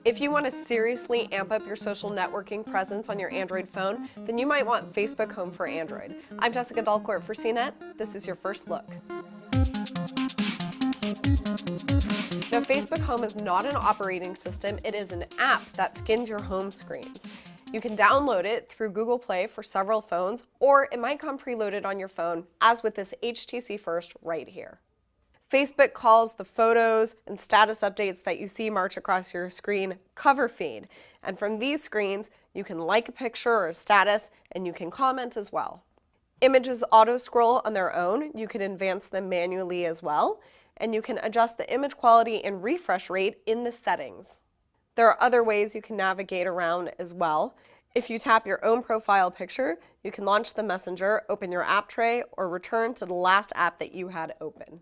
If you want to seriously amp up your social networking presence on your Android phone, then you might want Facebook Home for Android. I'm Jessica Dalcourt for CNET. This is your first look. Now, Facebook Home is not an operating system, it is an app that skins your home screens. You can download it through Google Play for several phones, or it might come preloaded on your phone, as with this HTC First right here. Facebook calls the photos and status updates that you see march across your screen cover feed. And from these screens, you can like a picture or a status, and you can comment as well. Images auto-scroll on their own. You can advance them manually as well. And you can adjust the image quality and refresh rate in the settings. There are other ways you can navigate around as well. If you tap your own profile picture, you can launch the Messenger, open your app tray, or return to the last app that you had open.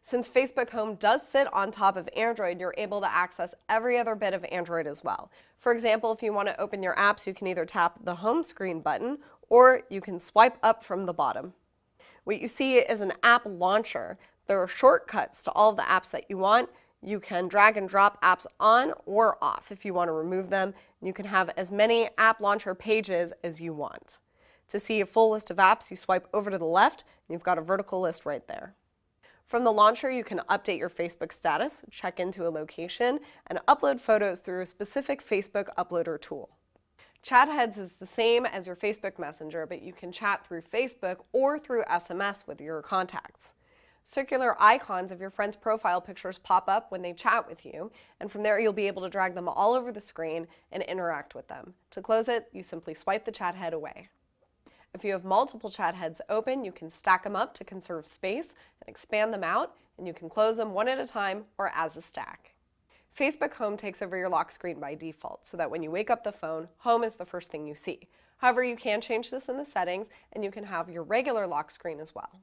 Since Facebook Home does sit on top of Android, you're able to access every other bit of Android as well. For example, if you want to open your apps, you can either tap the home screen button or you can swipe up from the bottom. What you see is an app launcher. There are shortcuts to all of the apps that you want. You can drag and drop apps on or off if you want to remove them. You can have as many app launcher pages as you want. To see a full list of apps, you swipe over to the left and you've got a vertical list right there. From the launcher, you can update your Facebook status, check into a location, and upload photos through a specific Facebook uploader tool. Chatheads is the same as your Facebook Messenger, but you can chat through Facebook or through SMS with your contacts. Circular icons of your friends' profile pictures pop up when they chat with you, and from there you'll be able to drag them all over the screen and interact with them. To close it, you simply swipe the chat head away. If you have multiple chat heads open, you can stack them up to conserve space and expand them out, and you can close them one at a time or as a stack. Facebook Home takes over your lock screen by default, so that when you wake up the phone, Home is the first thing you see. However, you can change this in the settings, and you can have your regular lock screen as well.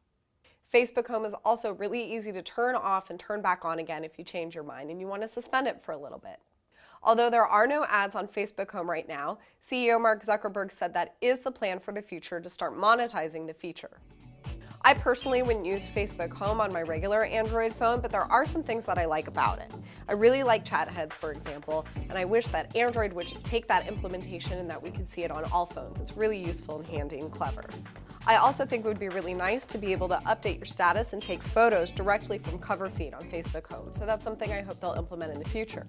Facebook Home is also really easy to turn off and turn back on again if you change your mind and you want to suspend it for a little bit. Although there are no ads on Facebook Home right now, CEO Mark Zuckerberg said that is the plan for the future to start monetizing the feature. I personally wouldn't use Facebook Home on my regular Android phone, but there are some things that I like about it. I really like chat heads, for example, and I wish that Android would just take that implementation and that we could see it on all phones. It's really useful and handy and clever. I also think it would be really nice to be able to update your status and take photos directly from cover feed on Facebook Home, so that's something I hope they'll implement in the future.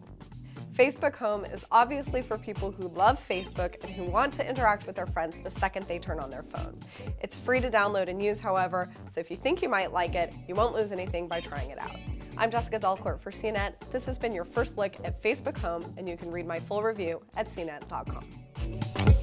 Facebook Home is obviously for people who love Facebook and who want to interact with their friends the second they turn on their phone. It's free to download and use, however, so if you think you might like it, you won't lose anything by trying it out. I'm Jessica Dalcourt for CNET. This has been your first look at Facebook Home, and you can read my full review at cnet.com.